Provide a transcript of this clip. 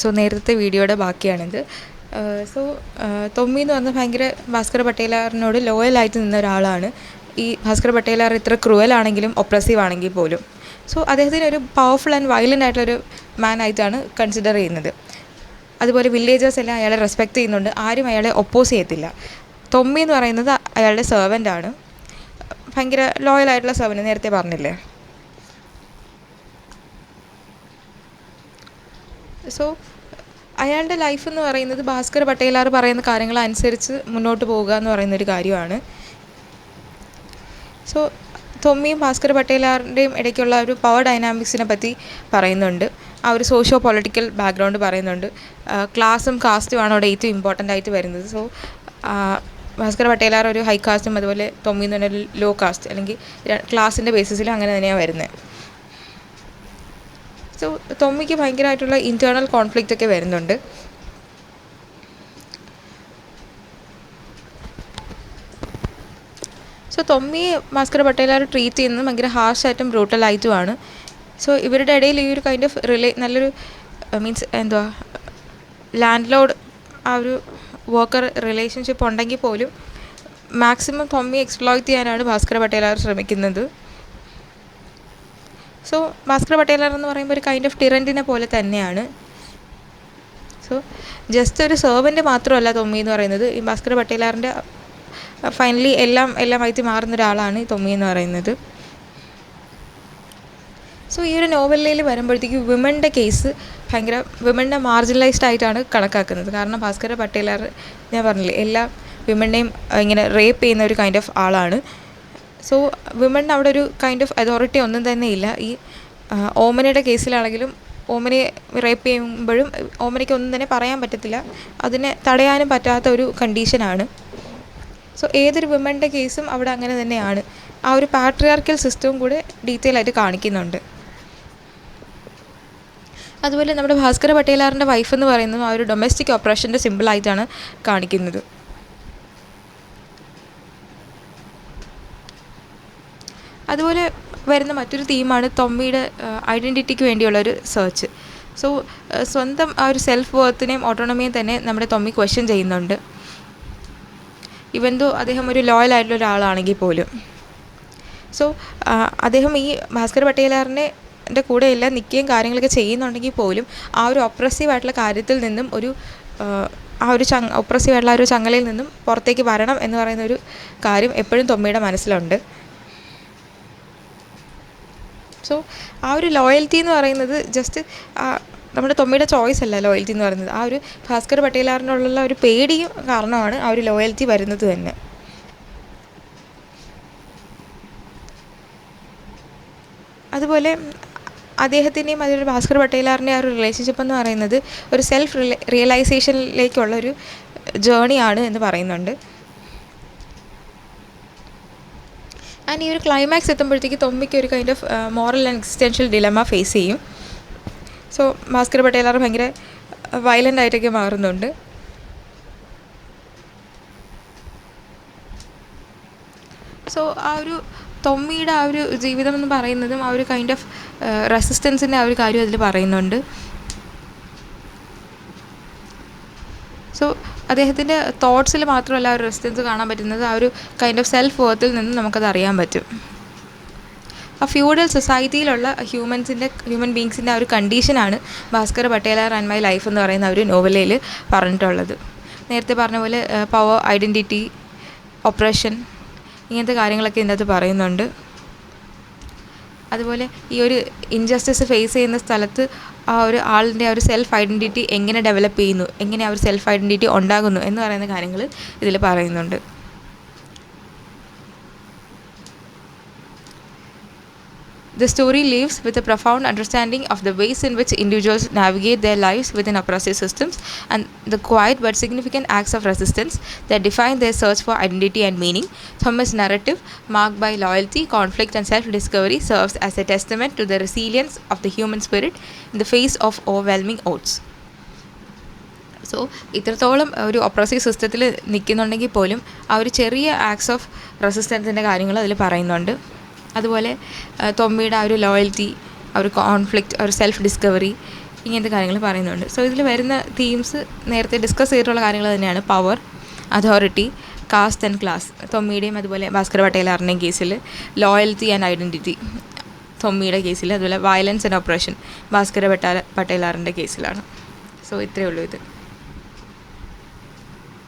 So നേരത്തെ വീഡിയോയുടെ ബാക്കിയാണിത്. So Thommi എന്ന് പറഞ്ഞാൽ ഭയങ്കര ഭാസ്കർ പട്ടേലാറിനോട് ലോയലായിട്ട് നിന്ന ഒരാളാണ്. ഈ ഭാസ്കർ പട്ടേലാർ ഇത്ര ക്രൂവലാണെങ്കിലും ഒപ്രസീവ് ആണെങ്കിൽ പോലും. സോ അദ്ദേഹത്തിന് ഒരു പവർഫുൾ ആൻഡ് വയലൻ്റ് ആയിട്ടുള്ളൊരു മാൻ ആയിട്ടാണ് കൺസിഡർ ചെയ്യുന്നത്. അതുപോലെ വില്ലേജേഴ്സ് എല്ലാം അയാളെ റെസ്പെക്റ്റ് ചെയ്യുന്നുണ്ട്, ആരും അയാളെ ഒപ്പോസ് ചെയ്യത്തില്ല. തൊമ്മി എന്ന് പറയുന്നത് അയാളുടെ സെർവൻ്റാണ്, ഭയങ്കര ലോയലായിട്ടുള്ള സെർവൻ്റ്, നേരത്തെ പറഞ്ഞില്ലേ. സോ അയാളുടെ ലൈഫ് എന്ന് പറയുന്നത് ഭാസ്കർ പട്ടേലാർ പറയുന്ന കാര്യങ്ങൾ അനുസരിച്ച് മുന്നോട്ട് പോവുക എന്ന് പറയുന്നൊരു കാര്യമാണ്. സോ തൊമ്മിയും ഭാസ്കർ പട്ടേലാറിൻ്റെയും ഇടയ്ക്കുള്ള ഒരു പവർ ഡൈനാമിക്സിനെ പറ്റി പറയുന്നുണ്ട്. ആ ഒരു സോഷ്യോ പൊളിറ്റിക്കൽ ബാക്ക്ഗ്രൗണ്ട് പറയുന്നുണ്ട്. ക്ലാസ്സും കാസ്റ്റുമാണ് അവിടെ ഏറ്റവും ഇമ്പോർട്ടൻ്റ് ആയിട്ട് വരുന്നത്. സോ ഭാസ്കർ പട്ടേലാർ ഒരു ഹൈ കാസ്റ്റും അതുപോലെ തൊമ്മി എന്ന് പറഞ്ഞൊരു ലോ കാസ്റ്റ്, അല്ലെങ്കിൽ ക്ലാസിൻ്റെ ബേസിസിലും അങ്ങനെ തന്നെയാണ് വരുന്നത്. സോ തൊമ്മിക്ക് ഭയങ്കരമായിട്ടുള്ള ഇൻറ്റേർണൽ കോൺഫ്ലിക്റ്റ് ഒക്കെ വരുന്നുണ്ട്. സോ തൊമ്മിയെ ഭാസ്കർ പട്ടേലാർ ട്രീറ്റ് ചെയ്യുന്നത് ഭയങ്കര ഹാർഷായിട്ടും ബ്രൂട്ടലായിട്ടുമാണ്. സോ ഇവരുടെ ഇടയിൽ ഈ ഒരു കൈൻഡ് ഓഫ് നല്ലൊരു മീൻസ് എന്തുവാ ലാൻഡ് ലോഡ് ആ ഒരു വർക്കർ റിലേഷൻഷിപ്പ് ഉണ്ടെങ്കിൽ പോലും മാക്സിമം തൊമ്മി എക്സ്പ്ലോയിറ്റ് ചെയ്യാനാണ് ഭാസ്കർ പട്ടേലാർ ശ്രമിക്കുന്നത്. സോ ഭാസ്കർ പട്ടേലാർ എന്ന് പറയുമ്പോൾ ഒരു കൈൻഡ് ഓഫ് ടിറൻറ്റിനെ പോലെ തന്നെയാണ്. സോ ജസ്റ്റ് ഒരു സെർവൻ്റ് മാത്രമല്ല തൊമ്മി എന്ന് പറയുന്നത്. ഈ ഭാസ്കർ പട്ടേലാറിൻ്റെ ഫൈനലി എല്ലാമായിട്ട് മാറുന്ന ഒരാളാണ് ഈ തൊമ്മി എന്ന് പറയുന്നത്. സോ ഈ ഒരു നോവലിൽ വരുമ്പോഴത്തേക്ക് വിമൻ്റെ കേസ് ഭയങ്കര വിമനെ മാർജിനലൈസ്ഡ് ആയിട്ടാണ് കണക്കാക്കുന്നത്. കാരണം ഭാസ്കർ പട്ടേലാർ ഞാൻ പറഞ്ഞില്ലേ എല്ലാ വിമനെയും ഇങ്ങനെ റേപ്പ് ചെയ്യുന്ന ഒരു കൈൻഡ് ഓഫ് ആളാണ്. സോ വിമണിന് അവിടെ ഒരു കൈൻഡ് ഓഫ് അതോറിറ്റി ഒന്നും തന്നെ ഇല്ല. ഈ ഓമനയുടെ കേസിലാണെങ്കിലും ഓമനയെ റേപ്പ് ചെയ്യുമ്പോഴും ഓമനയ്ക്ക് ഒന്നും തന്നെ പറയാൻ പറ്റത്തില്ല, അതിനെ തടയാനും പറ്റാത്ത ഒരു കണ്ടീഷനാണ്. സോ ഏതൊരു വിമൻ്റെ കേസും അവിടെ അങ്ങനെ തന്നെയാണ്. ആ ഒരു പാട്രിയാർക്കൽ സിസ്റ്റവും കൂടെ ഡീറ്റെയിൽ ആയിട്ട് കാണിക്കുന്നുണ്ട്. അതുപോലെ നമ്മുടെ ഭാസ്കർ പട്ടേലാറിൻ്റെ വൈഫ് എന്ന് പറയുന്നത് ആ ഒരു ഡൊമസ്റ്റിക് ഓപ്പറേഷൻ്റെ സിമ്പിളായിട്ടാണ് കാണിക്കുന്നത്. അതുപോലെ വരുന്ന മറ്റൊരു തീമാണ് തൊമ്മിയുടെ ഐഡൻറ്റിറ്റിക്ക് വേണ്ടിയുള്ളൊരു സെർച്ച്. സോ സ്വന്തം ആ ഒരു സെൽഫ് വർത്തിനെയും ഓട്ടോണമിയും തന്നെ നമ്മുടെ തൊമ്മി ക്വസ്റ്റ്യൻ ചെയ്യുന്നുണ്ട്, ഇവന്തോ അദ്ദേഹം ഒരു ലോയലായിട്ടുള്ള ഒരാളാണെങ്കിൽ പോലും. സോ അദ്ദേഹം ഈ ഭാസ്കർ പട്ടേലാറിൻ്റെ കൂടെ എല്ലാം നിൽക്കുകയും കാര്യങ്ങളൊക്കെ ചെയ്യുന്നുണ്ടെങ്കിൽ പോലും ആ ഒരു ഒപ്രസീവായിട്ടുള്ള കാര്യത്തിൽ നിന്നും ഒരു ആ ഒരു ഒപ്രസീവായിട്ടുള്ള ആ ഒരു ചങ്ങലയിൽ നിന്നും പുറത്തേക്ക് വരണം എന്ന് പറയുന്നൊരു കാര്യം എപ്പോഴും തൊമ്മിയുടെ മനസ്സിലുണ്ട്. സോ ആ ഒരു ലോയൽറ്റി എന്ന് പറയുന്നത് ജസ്റ്റ് നമ്മുടെ തൊമ്മിയുടെ ചോയ്സ് അല്ല ലോയൽറ്റി എന്ന് പറയുന്നത്. ആ ഒരു ഭാസ്കർ പട്ടേലാറിനുള്ള ഒരു പേടിയും കാരണമാണ് ആ ഒരു ലോയൽറ്റി വരുന്നത് തന്നെ. അതുപോലെ അദ്ദേഹത്തിൻ്റെയും അതിലൊരു ഭാസ്കർ പട്ടേലാറിൻ്റെ ആ ഒരു റിലേഷൻഷിപ്പ് എന്ന് പറയുന്നത് ഒരു സെൽഫ് റിയലൈസേഷനിലേക്കുള്ളൊരു ജേണിയാണ് എന്ന് പറയുന്നുണ്ട്. ആൻഡ് ഈ ഒരു ക്ലൈമാക്സ് എത്തുമ്പോഴത്തേക്ക് തൊമ്മിക്ക് ഒരു kind of moral and existential dilemma face ചെയ്യും. സോ ഭാസ്കർ പട്ടേലാർ ഭയങ്കര വയലൻ്റ് ആയിട്ടൊക്കെ മാറുന്നുണ്ട്. സോ ആ ഒരു തൊമ്മിയുടെ ആ ഒരു ജീവിതം എന്ന് പറയുന്നതും ആ ഒരു കൈൻഡ് ഓഫ് റെസിസ്റ്റൻസിൻ്റെ ആ ഒരു കാര്യം അതിൽ പറയുന്നുണ്ട്. സോ അദ്ദേഹത്തിൻ്റെ തോട്ട്സിൽ മാത്രമല്ല ആ ഒരു റെസിസ്റ്റൻസ് കാണാൻ പറ്റുന്നത്, ആ ഒരു കൈൻഡ് ഓഫ് സെൽഫ് വർത്തിൽ നിന്ന് നമുക്കത് അറിയാൻ പറ്റും. ആ ഫ്യൂഡൽ സൊസൈറ്റിയിലുള്ള ഹ്യൂമൻ ബീങ്സിൻ്റെ ആ ഒരു കണ്ടീഷനാണ് ഭാസ്കർ പട്ടേലാർ ആൻഡ് മൈ ലൈഫ് എന്ന് പറയുന്ന ഒരു നോവലയിൽ പറഞ്ഞിട്ടുള്ളത്. നേരത്തെ പറഞ്ഞ പോലെ പവർ, ഐഡൻറ്റിറ്റി, ഒപ്രഷൻ, ഇങ്ങനത്തെ കാര്യങ്ങളൊക്കെ ഇതിനകത്ത് പറയുന്നുണ്ട്. അതുപോലെ ഈ ഒരു ഇൻജസ്റ്റിസ് ഫേസ് ചെയ്യുന്ന സ്ഥലത്ത് ആ ഒരു ആളിൻ്റെ ആ ഒരു സെൽഫ് ഐഡൻറ്റിറ്റി എങ്ങനെ ഡെവലപ്പ് ചെയ്യുന്നു, എങ്ങനെ ആ ഒരു സെൽഫ് ഐഡൻറ്റിറ്റി ഉണ്ടാകുന്നു എന്ന് പറയുന്ന കാര്യങ്ങൾ ഇതിൽ പറയുന്നുണ്ട്. The story leaves with a profound understanding of the ways in which individuals navigate their lives within oppressive systems and the quiet but significant acts of resistance that define their search for identity and meaning. Thomas' narrative, marked by loyalty, conflict and self-discovery, serves as a testament to the resilience of the human spirit in the face of overwhelming odds. So ഇത്രത്തോളം ഒരു oppressive സിസ്റ്റത്തിൽ നിൽക്കുന്നുണ്ടെങ്കിൽ പോലും ആ ഒരു ചെറിയ acts of റെസിസ്റ്റൻസിൻ്റെ കാര്യങ്ങൾ അതിൽ പറയുന്നുണ്ട്. അതുപോലെ തൊമ്മിയുടെ ആ ഒരു ലോയൽറ്റി, ആ ഒരു കോൺഫ്ലിക്റ്റ്, ആ ഒരു സെൽഫ് ഡിസ്കവറി, ഇങ്ങനത്തെ കാര്യങ്ങൾ പറയുന്നുണ്ട്. സോ ഇതിൽ വരുന്ന തീംസ് നേരത്തെ ഡിസ്കസ് ചെയ്തിട്ടുള്ള കാര്യങ്ങൾ തന്നെയാണ്. Power, authority, caste and class തൊമ്മിയുടെയും അതുപോലെ ഭാസ്കര പട്ടേലാറിൻ്റെയും കേസിൽ, ലോയൽറ്റി ആൻഡ് ഐഡൻറ്റിറ്റി തൊമ്മിയുടെ കേസിൽ, അതുപോലെ വയലൻസ് ആൻഡ് ഓപ്പറേഷൻ ഭാസ്കര പട്ടേലാറിൻ്റെ കേസിലാണ്. സോ ഇത്രയേ ഉള്ളൂ ഇത്.